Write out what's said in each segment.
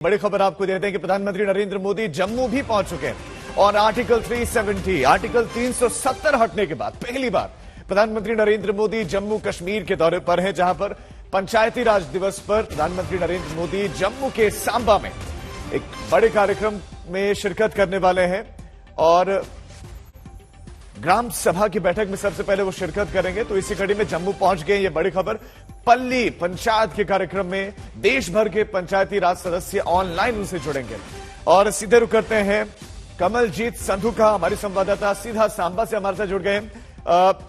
बड़ी खबर आपको देते हैं कि प्रधानमंत्री नरेंद्र मोदी जम्मू भी पहुंच चुके हैं और आर्टिकल 370 हटने के बाद पहली बार प्रधानमंत्री नरेंद्र मोदी जम्मू कश्मीर के दौरे पर हैं, जहां पर पंचायती राज दिवस पर प्रधानमंत्री नरेंद्र मोदी जम्मू के सांबा में एक बड़े कार्यक्रम में शिरकत करने वाले हैं और ग्राम सभा की बैठक में सबसे पहले वो शिरकत करेंगे। तो इसी कड़ी में जम्मू पहुंच गए। ये बड़ी खबर, पल्ली पंचायत के कार्यक्रम में देश भर के पंचायती राज सदस्य ऑनलाइन उनसे जुड़ेंगे और सीधे रुक करते हैं कमलजीत संधू का। हमारी संवाददाता सीधा सांबा से हमारे साथ जुड़ गए।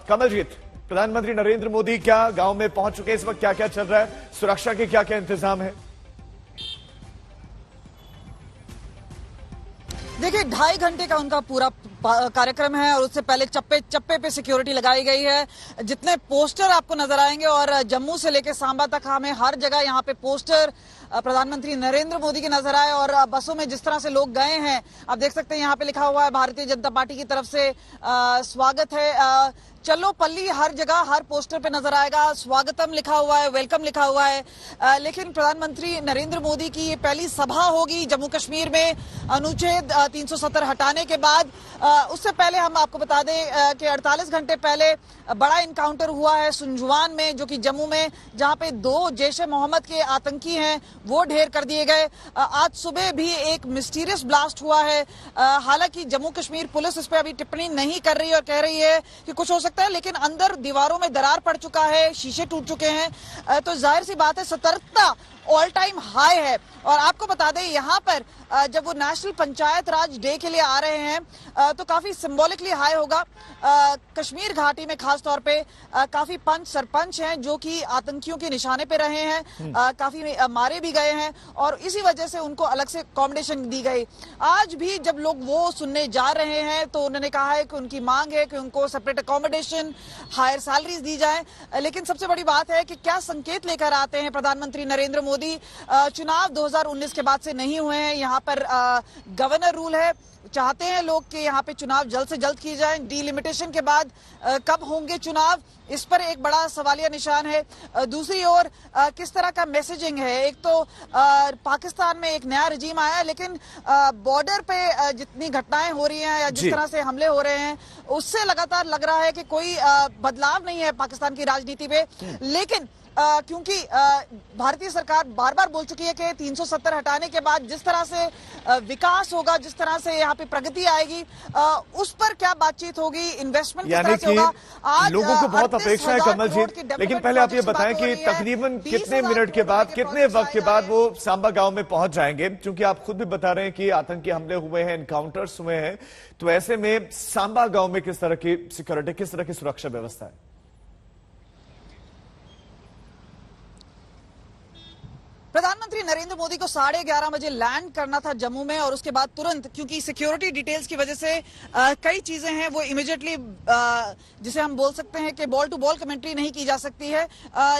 कमलजीत, प्रधानमंत्री नरेंद्र मोदी क्या गांव में पहुंच चुके हैं? इस वक्त क्या क्या चल रहा है? सुरक्षा के क्या क्या इंतजाम है? देखिए, 2.5 घंटे का उनका पूरा कार्यक्रम है और उससे पहले चप्पे चप्पे पे सिक्योरिटी लगाई गई है। जितने पोस्टर आपको नजर आएंगे और जम्मू से लेकर सांबा तक हमें हर जगह यहाँ पे पोस्टर प्रधानमंत्री नरेंद्र मोदी के नजर आए और बसों में जिस तरह से लोग गए हैं आप देख सकते हैं। यहाँ पे लिखा हुआ है भारतीय जनता पार्टी की तरफ से स्वागत है, चलो पल्ली, हर जगह हर पोस्टर पे नजर आएगा स्वागतम लिखा हुआ है, वेलकम लिखा हुआ है। लेकिन प्रधानमंत्री नरेंद्र मोदी की ये पहली सभा होगी जम्मू कश्मीर में अनुच्छेद 370 हटाने के बाद। उससे पहले हम आपको बता दें कि 48 घंटे पहले बड़ा इनकाउंटर हुआ है सुंजवान में, जो कि जम्मू में, जहां पे 2 जैश-ए मोहम्मद के आतंकी हैं वो ढेर कर दिए गए। आज सुबह भी एक मिस्टीरियस ब्लास्ट हुआ है। हालांकि जम्मू कश्मीर पुलिस इस पर अभी टिप्पणी नहीं कर रही और कह रही है कि कुछ हो सकता है, लेकिन अंदर दीवारों में दरार पड़ चुका है, शीशे टूट चुके हैं। तो जाहिर सी बात है सतर्कता ऑल टाइम हाई है। और आपको बता दें यहाँ पर जब वो नेशनल पंचायत राज डे के लिए आ रहे हैं तो काफी सिंबॉलिकली हाई होगा। कश्मीर घाटी में खास तौर पे काफी पंच सरपंच हैं जो कि आतंकियों के निशाने पे रहे हैं, काफी मारे भी गए हैं और इसी वजह से उनको अलग से अकोमोडेशन दी गई। आज भी जब लोग वो सुनने जा रहे हैं तो उन्होंने कहा है कि उनकी मांग है कि उनको सेपरेट अकोमोडेशन, हायर सैलरीज दी जाए। लेकिन सबसे बड़ी बात है कि क्या संकेत लेकर आते हैं प्रधानमंत्री नरेंद्र मोदी। चुनाव 2019 के बाद से नहीं हुए हैं, यहाँ पर गवर्नर रूल है, चाहते हैं लोग कि यहाँ पे चुनाव जल्द से जल्द किए जाएं। डीलिमिटेशन के बाद कब होंगे चुनाव, इस पर एक बड़ा सवालिया निशान है। दूसरी ओर किस तरह का मैसेजिंग है। एक तो पाकिस्तान में एक नया रजीम आया है, लेकिन बॉर्डर पे जितनी घटनाएं हो रही हैं या जिस तरह से हमले हो रहे हैं उससे लगातार लग रहा है कि कोई बदलाव नहीं है पाकिस्तान की राजनीति पे। लेकिन क्योंकि भारतीय सरकार बार बार बोल चुकी है कि 370 हटाने के बाद जिस तरह से विकास होगा, जिस तरह से यहाँ पे प्रगति आएगी, उस पर क्या बातचीत होगी, इन्वेस्टमेंट किस तरह से होगा। आज लोगों को बहुत अपेक्षा है कमलजीत, लेकिन पहले आप ये बताएं कि तकरीबन कितने मिनट के बाद, कितने वक्त के बाद वो सांबा गांव में पहुंच जाएंगे? क्योंकि आप खुद भी बता रहे हैं कि आतंकी हमले हुए हैं, एनकाउंटर्स हुए हैं, तो ऐसे में सांबा गांव में किस तरह की सिक्योरिटी, किस तरह की सुरक्षा व्यवस्था है? प्रधानमंत्री नरेंद्र मोदी को 11:30 बजे लैंड करना था जम्मू में और उसके बाद तुरंत, क्योंकि सिक्योरिटी डिटेल्स की वजह से कई चीजें हैं वो इमीडिएटली, जिसे हम बोल सकते हैं कि बॉल टू बॉल कमेंट्री नहीं की जा सकती है।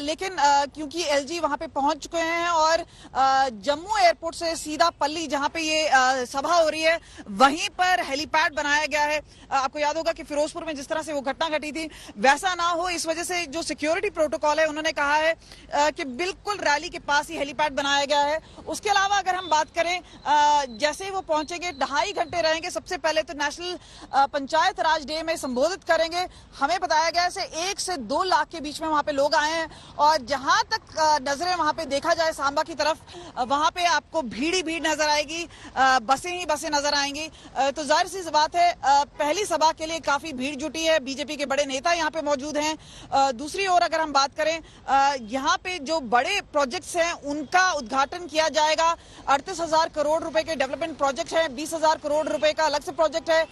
लेकिन क्योंकि एलजी वहां पे पहुंच चुके हैं और जम्मू एयरपोर्ट से सीधा पल्ली, जहां पे ये सभा हो रही है, वहीं पर हेलीपैड बनाया गया है। आपको याद होगा कि फिरोजपुर में जिस तरह से वो घटना घटी थी, वैसा ना हो इस वजह से जो सिक्योरिटी प्रोटोकॉल है उन्होंने कहा है कि बिल्कुल रैली के पास ही हेलीपैड बनाया गया है। उसके अलावा अगर हम बात करें, जैसे ही वो पहुंचेंगे 2.5 घंटे रहेंगे। सबसे पहले तो नेशनल पंचायत राज डे में संबोधित करेंगे। हमें बताया गया है 1 से 2 लाख के बीच में वहां पे लोग आए हैं और जहां तक नजरें वहां पे देखा जाए सांबा की तरफ, वहां पे आपको भीड़ ही भीड़ नजर आएगी, बसें ही बसें नजर आएंगी। तो जाहिर सी बात है पहली सभा के लिए काफी भीड़ जुटी है, बीजेपी के बड़े नेता यहाँ पे मौजूद हैं। दूसरी ओर अगर हम बात करें, यहाँ पे जो बड़े प्रोजेक्ट्स हैं उनका उद्घाटन किया जाएगा। 38,000 करोड़ रुपए के डेवलपमेंट प्रोजेक्ट है, 20,000 करोड़ रुपए का अलग से प्रोजेक्ट है।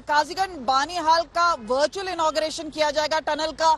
काजीगंज बानीहाल का वर्चुअल इनॉग्रेशन किया जाएगा, टनल का।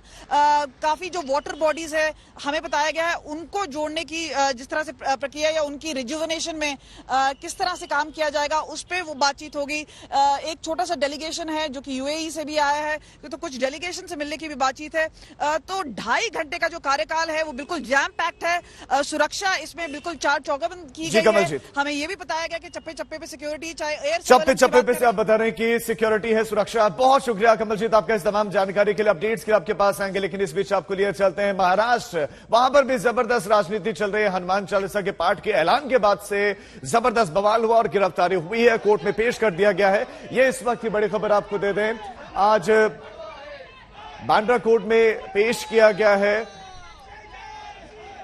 काफी जो वाटर बॉडीज है हमें बताया गया है उनको जोड़ने की जिस तरह से प्रक्रिया या उनकी रिजुवनेशन में किस तरह से काम किया जाएगा उस पर वो बातचीत होगी। एक छोटा सा डेलीगेशन है जो कि यूएई से भी आया है, तो कुछ डेलीगेशन से मिलने की भी बातचीत है। तो 2.5 घंटे का जो कार्यकाल है वो बिल्कुल जैम पैक्ड है। सुरक्षा देश में बिल्कुल चार चौकाबंद की जी, गई है। कमलजीत। हमें ये भी बताया गया कि चप्पे चप्पे पे सिक्योरिटी, चाहे एयर चप्पे चप्पे पे से आप बता रहे हैं कि सिक्योरिटी है, सुरक्षा। बहुत शुक्रिया कमलजीत आपका इस तमाम जानकारी के लिए। अपडेट्स के लिए आपके पास आएंगे, लेकिन इस बीच आपको लिए चलते हैं महाराष्ट्र। वहां पर भी जबरदस्त राजनीति चल रही है। हनुमान चालीसा के पाठ के ऐलान के बाद से जबरदस्त बवाल हुआ और गिरफ्तारी हुई है, कोर्ट में पेश कर दिया गया है। ये इस वक्त की बड़ी खबर आपको दे दें, आज बांद्रा कोर्ट में पेश किया गया है।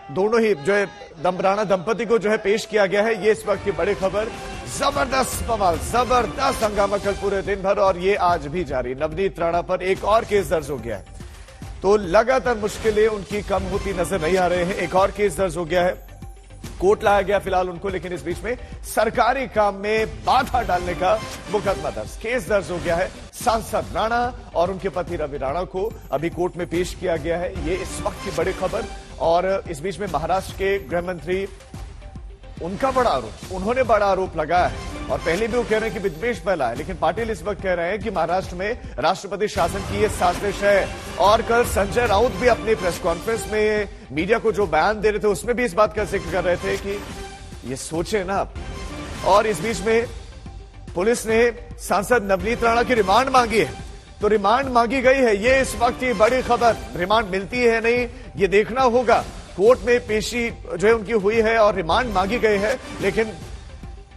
दोनों ही जो है राणा दंपति को जो है पेश किया गया है। ये इस वक्त की बड़ी खबर। जबरदस्त बवाल, जबरदस्त हंगामा कल पूरे दिन भर और ये आज भी जारी। नवनीत राणा पर एक और केस दर्ज हो गया है, तो लगातार मुश्किलें उनकी कम होती नजर नहीं आ रहे हैं। एक और केस दर्ज हो गया है, कोर्ट लाया गया फिलहाल उनको, लेकिन इस बीच में सरकारी काम में बाधा डालने का मुकदमा दर्ज, केस दर्ज हो गया है। सांसद राणा और उनके पति रवि राणा को अभी कोर्ट में पेश किया गया है। ये इस वक्त की बड़ी खबर। और इस बीच में महाराष्ट्र के गृह मंत्री, उनका बड़ा आरोप, उन्होंने बड़ा आरोप लगाया है और पहले भी वो कह रहे हैं कि विद्वेष फैला है, लेकिन पाटिल इस वक्त कह रहे हैं कि महाराष्ट्र में राष्ट्रपति शासन की ये साजिश है। और कल संजय राउत भी अपनी प्रेस कॉन्फ्रेंस में मीडिया को जो बयान दे रहे थे उसमें भी इस बात का जिक्र कर रहे थे कि ये सोचे ना आप। और इस बीच में पुलिस ने सांसद नवनीत राणा की रिमांड मांगी है, तो रिमांड मांगी गई है। ये इस वक्त की बड़ी खबर। रिमांड मिलती है नहीं ये देखना होगा। कोर्ट में पेशी जो है उनकी हुई है और रिमांड मांगी गई है, लेकिन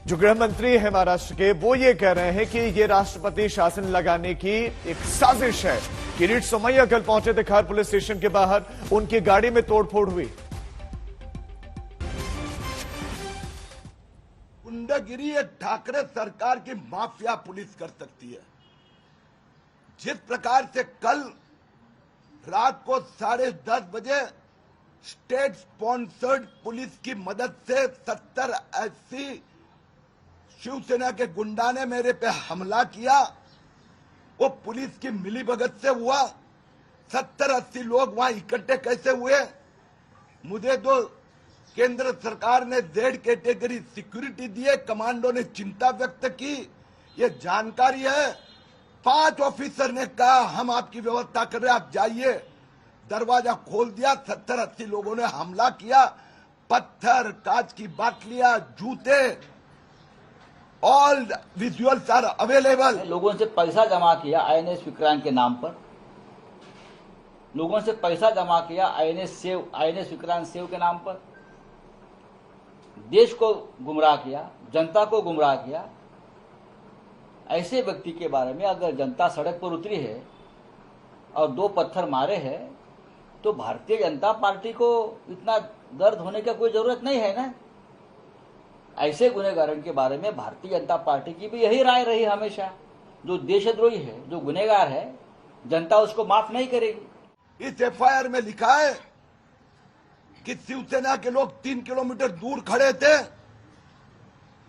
जो गृह मंत्री है महाराष्ट्र के, वो ये कह रहे हैं कि ये राष्ट्रपति शासन लगाने की एक साजिश है। किरीट सोमैया कल पहुंचे थे खार पुलिस स्टेशन के बाहर, उनकी गाड़ी में तोड़फोड़ हुई। गुंडागिरी एक ठाकरे सरकार की माफिया पुलिस कर सकती है। जिस प्रकार से कल रात को 10:30 बजे स्टेट स्पॉन्सर्ड पुलिस की मदद से 70-80 शिवसेना के गुंडा ने मेरे पे हमला किया, वो पुलिस की मिलीभगत से हुआ। 70-80 लोग वहां इकट्ठे कैसे हुए? मुझे तो केंद्र सरकार ने जेड कैटेगरी सिक्योरिटी दी है, कमांडो ने चिंता व्यक्त की, ये जानकारी है। 5 ऑफिसर ने कहा हम आपकी व्यवस्था कर रहे हैं, आप जाइए। दरवाजा खोल दिया, 70-80 लोगों ने हमला किया। पत्थर, कांच की बाटलियां, जूते, ऑल विजुअल्स आर अवेलेबल। लोगों से पैसा जमा किया आईएनएस विक्रांत के नाम पर, लोगों से पैसा जमा किया आईएनएस विक्रांत सेव के नाम पर, देश को गुमराह किया, जनता को गुमराह किया। ऐसे व्यक्ति के बारे में अगर जनता सड़क पर उतरी है और 2 पत्थर मारे हैं, तो भारतीय जनता पार्टी को इतना दर्द होने की कोई जरूरत नहीं है ना। ऐसे गुनहगारों के बारे में भारतीय जनता पार्टी की भी यही राय रही हमेशा। जो देशद्रोही है, जो गुनहगार है, जनता उसको माफ नहीं करेगी। इस एफआईआर में लिखा है कि शिवसेना के लोग 3 किलोमीटर दूर खड़े थे।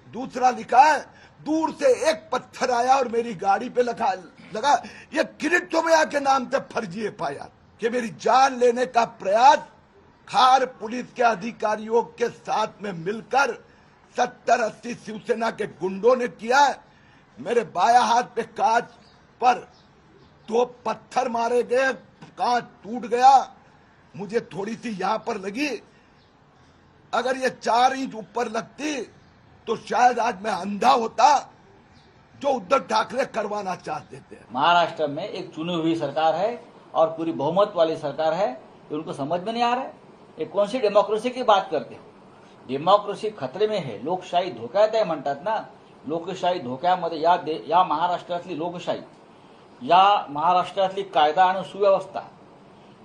दूसरा लिखा है दूर से एक पत्थर आया और मेरी गाड़ी पे लगा। ये किरीट सोमैया के नाम से फर्जी एफआईआर कि मेरी जान लेने का प्रयास खार पुलिस के अधिकारियों के साथ में मिलकर 70-80 शिवसेना के गुंडों ने किया। मेरे बाया हाथ पे कांच पर 2 पत्थर मारे गए, कांच टूट गया। मुझे थोड़ी सी यहां पर लगी, अगर ये 4 इंच ऊपर लगती तो शायद आज मैं अंधा होता, जो उद्धव ठाकरे करवाना चाहते थे। महाराष्ट्र में एक चुनी हुई सरकार है और पूरी बहुमत वाली सरकार है, तो उनको समझ में नहीं आ रहा है। ये कौन सी डेमोक्रेसी की बात करते हो? डेमोक्रेसी खतरे में है, लोकशाही धोक्यात आहे म्हणतात ना। लोकशाही धोक्यामध्ये या महाराष्ट्रातली लोकशाही, या महाराष्ट्रातली कायदा आणि सुव्यवस्था,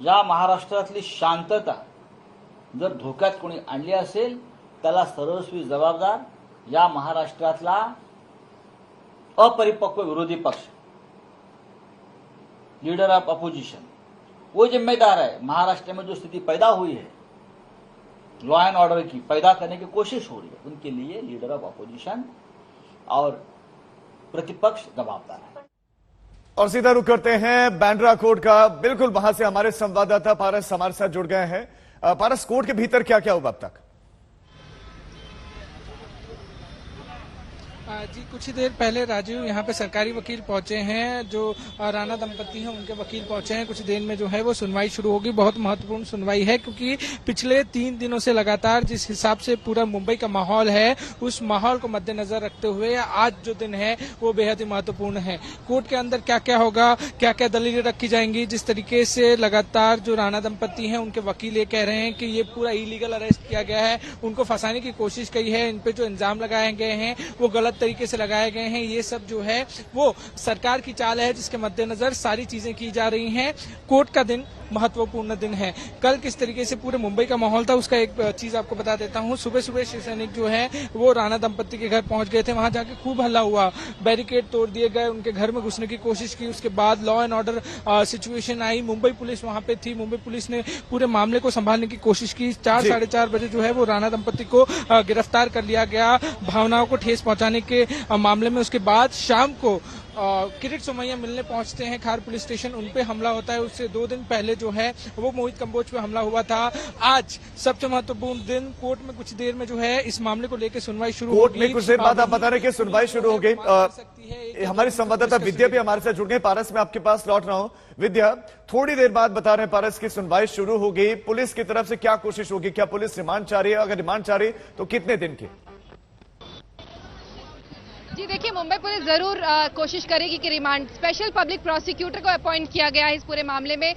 या महाराष्ट्रातली शांतता जर धोक्यात कोणी आणली असेल, त्याला सर्वस्वी जबाबदार या महाराष्ट्रातला अपरिपक्व विरोधी पक्ष, लीडर ऑफ अपोजिशन, वो जिम्मेदार है। महाराष्ट्र में जो स्थिति पैदा हुई है लॉ एंड ऑर्डर की पैदा करने की कोशिश हो रही है, उनके लिए लीडर ऑफ अपोजिशन और प्रतिपक्ष जवाबदार है। और सीधा रुक करते हैं बांद्रा कोर्ट का। बिल्कुल वहां से हमारे संवाददाता पारस हमारे साथ जुड़ गए हैं। पारस, कोर्ट के भीतर क्या क्या हुआ अब तक? जी कुछ ही देर पहले राजीव यहाँ पे सरकारी वकील पहुंचे हैं, जो राणा दंपति हैं उनके वकील पहुंचे हैं। कुछ देर में जो है वो सुनवाई शुरू होगी। बहुत महत्वपूर्ण सुनवाई है क्योंकि पिछले 3 दिनों से लगातार जिस हिसाब से पूरा मुंबई का माहौल है, उस माहौल को मद्देनजर रखते हुए आज जो दिन है वो बेहद ही महत्वपूर्ण है। कोर्ट के अंदर क्या क्या होगा, क्या क्या दलीलें रखी जाएंगी, जिस तरीके से लगातार जो राणा दंपति हैं उनके वकील ये कह रहे हैं कि ये पूरा इलीगल अरेस्ट किया गया है, उनको फंसाने की कोशिश की है, इन पे जो इल्जाम लगाए गए हैं वो गलत तरीके से लगाए गए हैं, ये सब जो है वो सरकार की चाल है जिसके मद्देनजर सारी चीजें की जा रही हैं। कोर्ट का दिन महत्वपूर्ण दिन है। कल किस तरीके से पूरे मुंबई का माहौल था उसका एक चीज आपको बता देता हूं। सुबह सुबह श्री सैनिक जो है वो राणा दंपति के घर पहुंच गए थे, वहां जाके खूब हल्ला हुआ, बैरिकेड तोड़ दिए गए, उनके घर में घुसने की कोशिश की। उसके बाद law and order situation I, Mumbai police वहां पे थी, मुंबई पुलिस ने पूरे मामले को संभालने की कोशिश की। 4 साढ़े 4 बजे जो है वो राणा दंपति को गिरफ्तार कर लिया गया भावनाओं को ठेस पहुंचाने के मामले में। उसके बाद शाम को किरीट सोमैया मिलने पहुंचते हैं खार पुलिस स्टेशन, उनपे हमला होता है। उससे 2 दिन पहले जो है वो मोहित कंबोज पे हमला हुआ था। आज सबसे महत्वपूर्ण दिन, कोर्ट में कुछ देर में जो है इस मामले को लेकर सुनवाई शुरू होगी। कोर्ट में कुछ देर बाद आप बता रहे कि सुनवाई शुरू हो गई। हमारी संवाददाता विद्या भी हमारे साथ जुड़ गई। पारस, मैं आपके पास लौट रहा हूं। विद्या, थोड़ी देर बाद बता रहे हैं पारस की सुनवाई शुरू हो गई। पुलिस की तरफ से क्या कोशिश होगी? क्या पुलिस रिमांड चाह रही है? अगर रिमांड चाह रही तो कितने दिन की? जी देखिए, मुंबई पुलिस जरूर कोशिश करेगी कि रिमांड, स्पेशल पब्लिक प्रोसिक्यूटर को अपॉइंट किया गया है इस पूरे मामले में।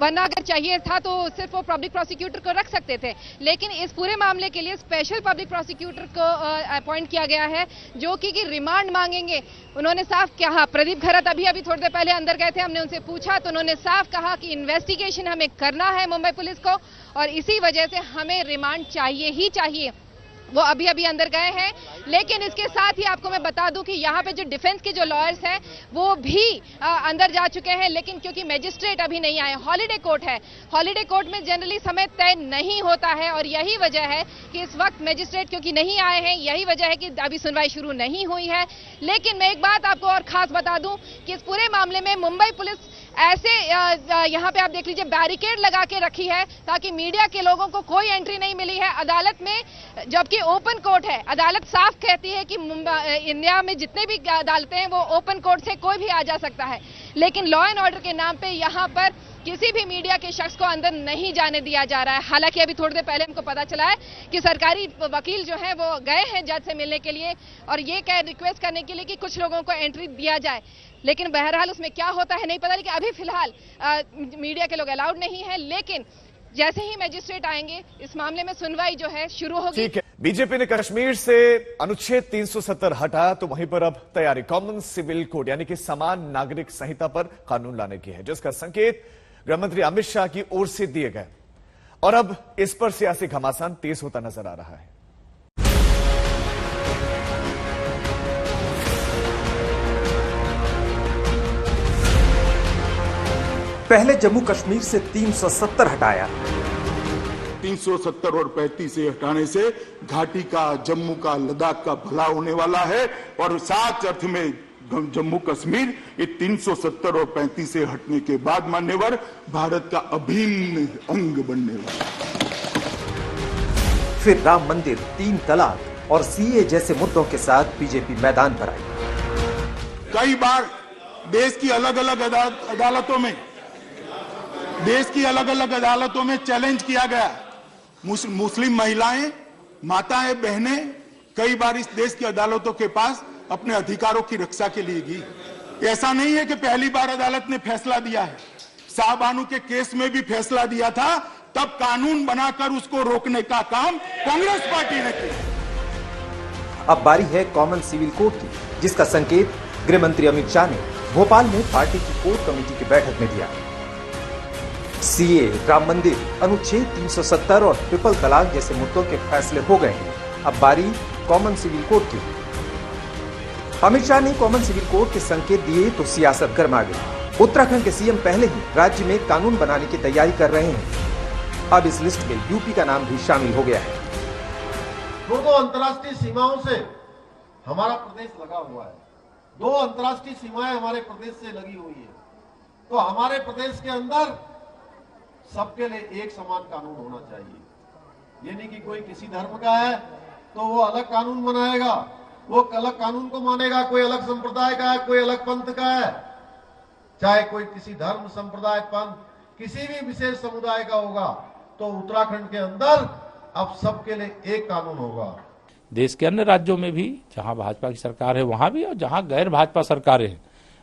वरना अगर चाहिए था तो सिर्फ वो पब्लिक प्रोसिक्यूटर को रख सकते थे, लेकिन इस पूरे मामले के लिए स्पेशल पब्लिक प्रोसिक्यूटर को अपॉइंट किया गया है जो कि रिमांड मांगेंगे। उन्होंने साफ कहा, प्रदीप खरत अभी थोड़ी देर पहले अंदर गए थे, हमने उनसे पूछा तो उन्होंने साफ कहा कि इन्वेस्टिगेशन हमें करना है मुंबई पुलिस को, और इसी वजह से हमें रिमांड चाहिए ही चाहिए। वो अभी अंदर गए हैं। लेकिन इसके साथ ही आपको मैं बता दूं कि यहाँ पे जो डिफेंस के जो लॉयर्स हैं वो भी अंदर जा चुके हैं, लेकिन क्योंकि मजिस्ट्रेट अभी नहीं आए, हॉलिडे कोर्ट है, हॉलिडे कोर्ट में जनरली समय तय नहीं होता है, और यही वजह है कि इस वक्त मजिस्ट्रेट क्योंकि नहीं आए हैं, यही वजह है कि अभी सुनवाई शुरू नहीं हुई है। लेकिन मैं एक बात आपको और खास बता दूं कि इस पूरे मामले में मुंबई पुलिस ऐसे यहाँ पे आप देख लीजिए बैरिकेड लगा के रखी है ताकि मीडिया के लोगों को कोई एंट्री नहीं मिली है अदालत में, जबकि ओपन कोर्ट है। अदालत साफ कहती है कि इंडिया में जितने भी अदालतें हैं वो ओपन कोर्ट से कोई भी आ जा सकता है, लेकिन लॉ एंड ऑर्डर के नाम पे यहाँ पर किसी भी मीडिया के शख्स को अंदर नहीं जाने दिया जा रहा है। हालांकि अभी थोड़ी देर पहले हमको पता चला है कि सरकारी वकील जो है वो गए हैं जज से मिलने के लिए और ये रिक्वेस्ट करने के लिए कि कुछ लोगों को एंट्री दिया जाए, लेकिन बहरहाल उसमें क्या होता है नहीं पता। लेकिन अभी फिलहाल मीडिया के लोग अलाउड नहीं है, लेकिन जैसे ही मजिस्ट्रेट आएंगे इस मामले में सुनवाई जो है शुरू होगी। ठीक है, बीजेपी ने कश्मीर से अनुच्छेद 370 हटा तो वहीं पर अब तैयारी कॉमन सिविल कोड यानी कि समान नागरिक संहिता पर कानून लाने की है, जिसका संकेत गृहमंत्री अमित शाह की ओर से दिए गए और अब इस पर सियासी घमासान तेज होता नजर आ रहा है। पहले जम्मू कश्मीर से 370 हटाया, 370 और 35 से हटाने से घाटी का, जम्मू का, लद्दाख का भला होने वाला है और साथ अर्थ में जम्मू कश्मीर ये 370 और 35 से हटने के बाद मान्यवर भारत का अभिन्न अंग बनने वाला। फिर राम मंदिर, 3 तलाक और सीए जैसे मुद्दों के साथ बीजेपी मैदान पर आई। कई बार देश की अलग अलग अदालतों में चैलेंज किया गया। मुस्लिम महिलाएं, माताएं, बहनें कई बार इस देश की अदालतों के पास अपने अधिकारों की रक्षा के लिए गई। ऐसा नहीं है कि पहली बार अदालत ने फैसला दिया है, शाहबानू के केस में भी फैसला दिया था, तब कानून बनाकर उसको रोकने का काम कांग्रेस पार्टी ने किया। अब बारी है कॉमन सिविल कोड की, जिसका संकेत गृह मंत्री अमित शाह ने भोपाल में पार्टी की कोर कमेटी की बैठक में दिया। सीए, राम मंदिर, अनुच्छेद 370 और ट्रिपल तलाक जैसे मुद्दों के फैसले हो गए हैं, अब बारी कॉमन सिविल कोड की। अमित शाह ने कॉमन सिविल कोड के संकेत दिए तो सियासत गर्मा गई। उत्तराखंड के सीएम पहले ही राज्य में कानून बनाने की तैयारी कर रहे हैं। अब इस लिस्ट में यूपी का नाम भी शामिल हो गया है। दो अंतर्राष्ट्रीय सीमाओं से हमारा प्रदेश लगा हुआ है, 2 अंतर्राष्ट्रीय सीमाएं हमारे प्रदेश से लगी हुई है, तो हमारे प्रदेश के अंदर सबके लिए एक समान कानून होना चाहिए। ये नहीं कि कोई किसी धर्म का है तो वो अलग कानून बनाएगा, वो अलग कानून को मानेगा, कोई अलग संप्रदाय का है, कोई अलग पंथ का है, चाहे कोई किसी धर्म, संप्रदाय, पंथ, किसी भी विशेष समुदाय का होगा, तो उत्तराखंड के अंदर अब सबके लिए एक कानून होगा। देश के अन्य राज्यों में भी जहां भाजपा की सरकार है वहां भी, और जहां गैर भाजपा सरकारें हैं,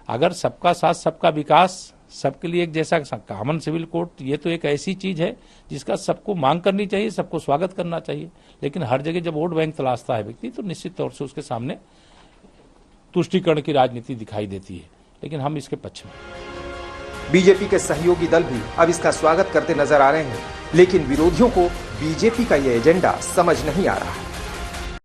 अगर सबका साथ सबका विकास, सबके लिए एक जैसा कॉमन सिविल कोड, ये तो एक ऐसी चीज है जिसका सबको मांग करनी चाहिए, सबको स्वागत करना चाहिए। लेकिन हर जगह जब वोट बैंक तलाशता है व्यक्ति, तो निश्चित तौर से उसके सामने तुष्टीकरण की राजनीति दिखाई देती है, लेकिन हम इसके पक्ष में। बीजेपी के सहयोगी दल भी अब इसका स्वागत करते नजर आ रहे हैं, लेकिन विरोधियों को बीजेपी का यह एजेंडा समझ नहीं आ रहा है।